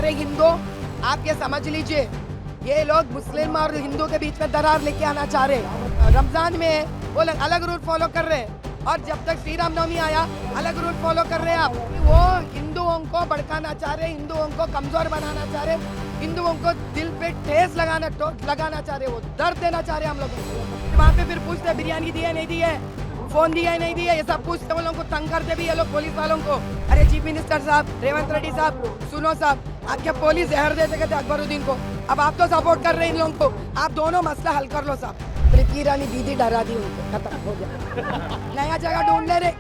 सारे हिंदू आप ये समझ लीजिए, ये लोग मुस्लिम और हिंदू के बीच में दरार लेके आना चाह रहे हैं। रमजान में वो लोग अलग रूल फॉलो कर रहे हैं और जब तक श्री राम नवमी आया अलग रूल फॉलो कर रहे हैं आप। वो हिंदुओं को भड़काना चाह रहे, हिंदुओं को कमजोर बनाना चाह रहे, हिंदुओं को दिल पे ठेस लगाना चाह रहे, वो दर्द देना चाह रहे हम लोगों को। वहाँ पे फिर पूछते बिरयानी दी है नहीं दी है, फोन दिया है नहीं दिया, ये सब पूछते, वो लोगों को तंग करते भी ये लोग पुलिस वालों को। अरे चीफ मिनिस्टर साहब, रेवंत रेड्डी साहब, सुनो साहब, आपके पुलिस जहर देते कहते अकबरुद्दीन को, अब आप तो सपोर्ट कर रहे हैं इन लोगों को, आप दोनों मसला हल कर लो साहब। प्रीति ईरानी दीदी डरा दी उनको, खत्म हो गया। नया जगह ढूंढ ले रे,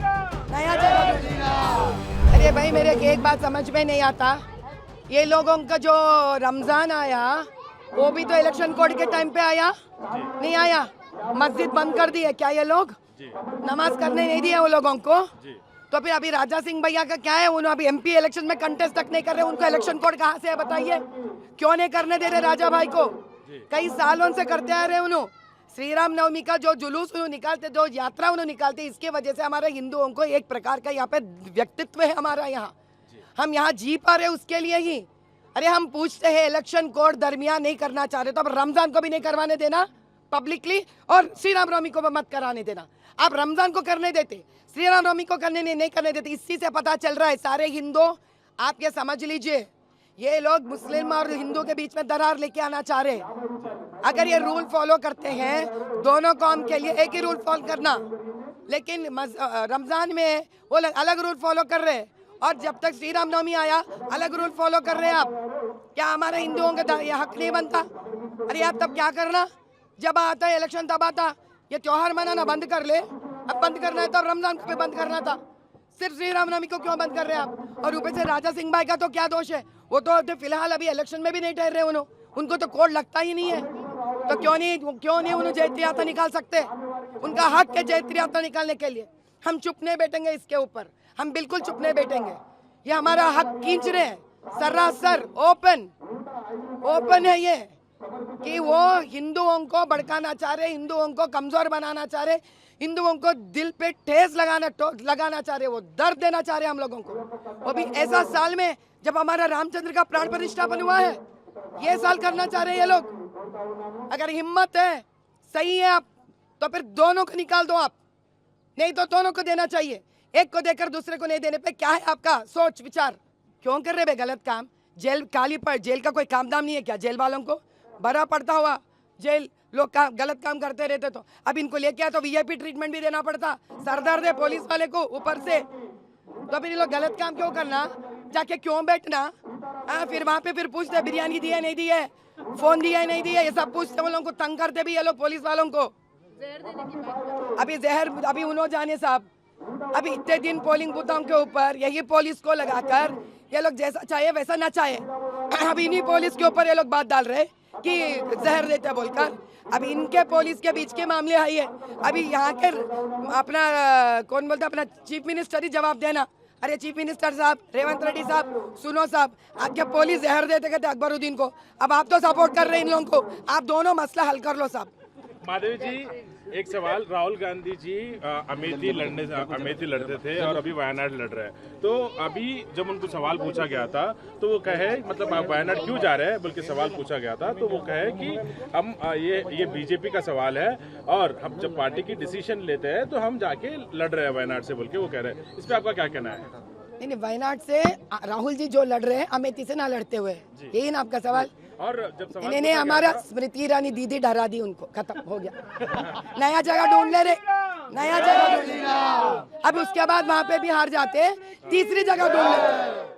नया जगह ढूंढ। अरे भाई मेरे एक बात समझ में नहीं आता, ये लोगों का जो रमजान आया वो भी तो इलेक्शन कोड के टाइम पे आया, नहीं आया? मस्जिद बंद कर दी है क्या ये लोग? नमाज करने नहीं दिया वो लोगों को? तो फिर अभी राजा सिंह भैया का क्या है, उन्होंने अभी एमपी इलेक्शन में कंटेस्ट तक नहीं कर रहे, उनको इलेक्शन कोड कहाँ से है बताइए? क्यों नहीं करने दे रहे राजा भाई को? कई सालों से करते आ रहे उन्होंने। श्री राम नवमी का जो जुलूस उन्होंने निकालते, जो यात्रा उन्होंने निकालते, इसके वजह से हमारे हिंदुओं को एक प्रकार का यहाँ पे व्यक्तित्व है हमारा, यहाँ हम यहाँ जी पा रहे उसके लिए ही। अरे हम पूछते हैं इलेक्शन कोड दरमियान नहीं करना चाह रहे तो अब रमजान को भी नहीं करवाने देना पब्लिकली, और श्री राम नवमी को मत कराने देना। आप रमजान को करने देते, श्री राम नवमी को करने नहीं करने देते। इसी से पता चल रहा है सारे हिंदू आप ये समझ लीजिए, ये लोग मुस्लिम और हिंदू के बीच में दरार लेके आना चाह रहे हैं। अगर ये रूल फॉलो करते हैं दोनों कौम के लिए, एक ही रूल फॉलो करना, लेकिन रमजान में वो लोग अलग रूल फॉलो कर रहे हैं और जब तक श्री राम नवमी आया अलग रूल फॉलो कर रहे हैं आप। क्या हमारे हिंदुओं का ये हक नहीं बनता? अरे आप तब क्या करना, जब आता है इलेक्शन तब आता, ये त्योहार मनाना बंद कर ले। अब बंद करना है तो रमजान को भी बंद करना था, सिर्फ श्री राम नवमी को क्यों बंद कर रहे हैं आप? और ऊपर से राजा सिंह भाई का तो क्या दोष है, वो तो फिलहाल अभी इलेक्शन में भी नहीं ठहर रहे, उनको तो कोड लगता ही नहीं है, तो क्यों नहीं उन्हें जयंती यात्रा निकाल सकते? उनका हक है जयंती यात्रा निकालने के लिए। हम चुप नहीं बैठेंगे इसके ऊपर, हम बिल्कुल चुप नहीं बैठेंगे। ये हमारा हक खींच रहे हैं सरासर, ओपन है ये कि वो हिंदुओं को भड़काना चाह रहे, हिंदुओं को कमजोर बनाना चाह रहे, हिंदुओं को दिल पे ठेस लगाना चाह रहे, वो दर्द देना चाह रहे हम लोगों को। वो भी ऐसा साल में जब हमारा रामचंद्र का प्राण प्रतिष्ठापन हुआ है, ये साल करना चाह रहे हैं ये लोग। अगर हिम्मत है, सही है आप, तो फिर दोनों को निकाल दो आप, नहीं तो दोनों को देना चाहिए। एक को देकर दूसरे को नहीं देने पे क्या है आपका सोच विचार? क्यों कर रहे बे गलत काम? जेल काली पर जेल का कोई काम दाम नहीं है क्या? जेल वालों को भरा पड़ता हुआ जेल, लोग गलत काम करते रहते तो अब इनको लेके आया तो वीआईपी ट्रीटमेंट भी देना पड़ता, सरदर्द है पुलिस वाले को ऊपर से। तो फिर ये लोग गलत काम क्यों करना, जाके क्यों बैठना? फिर वहाँ पे फिर पूछते बिरयानी दी है नहीं दी है, फोन दिया है नहीं दिया, ये सब पूछते, वो लोगों को तंग करते भी ये लोग पुलिस वालों को। अभी जहर अभी उन्होंने जाने साहब, अभी इतने दिन पोलिंग बूथों के ऊपर यही पुलिस को लगाकर ये लोग जैसा चाहे वैसा ना चाहे, अभी इन्हीं पुलिस के ऊपर ये लोग बात डाल रहे कि जहर देते बोलकर। अभी इनके पुलिस के बीच के मामले आई है, अभी यहाँ के अपना कौन बोलता, अपना चीफ मिनिस्टर ही जवाब देना। अरे चीफ मिनिस्टर साहब, रेवंत रेड्डी साहब, सुनो साहब, आपके पुलिस जहर देते कहते अकबरुद्दीन को, अब आप तो सपोर्ट कर रहे हैं इन लोगों को, आप दोनों मसला हल कर लो साहब। माधवी जी, एक सवाल, राहुल गांधी जी अमेठी लड़ते थे और अभी वायनाड लड़ रहे हैं, तो अभी जब उनको सवाल पूछा गया था तो वो कहे, मतलब आप वायनाड क्यों जा रहे हैं बल्कि सवाल पूछा गया था, तो वो कहे कि हम ये बीजेपी का सवाल है और हम जब पार्टी की डिसीजन लेते हैं तो हम जाके लड़ रहे हैं वायनाड से, बोल के वो कह रहे हैं। इस पर आपका क्या कहना है? नहीं, वायनाड से राहुल जी जो लड़ रहे हैं अमेठी से ना लड़ते हुए, यही ना आपका सवाल? और जब सवाल इन्हें हमारा स्मृति ईरानी दीदी डरा दी उनको, खत्म हो गया। नया जगह ढूंढ ले रे, नया जगह ढूंढ ले। अब उसके बाद वहाँ पे भी हार जाते, तीसरी जगह ढूंढ लेते।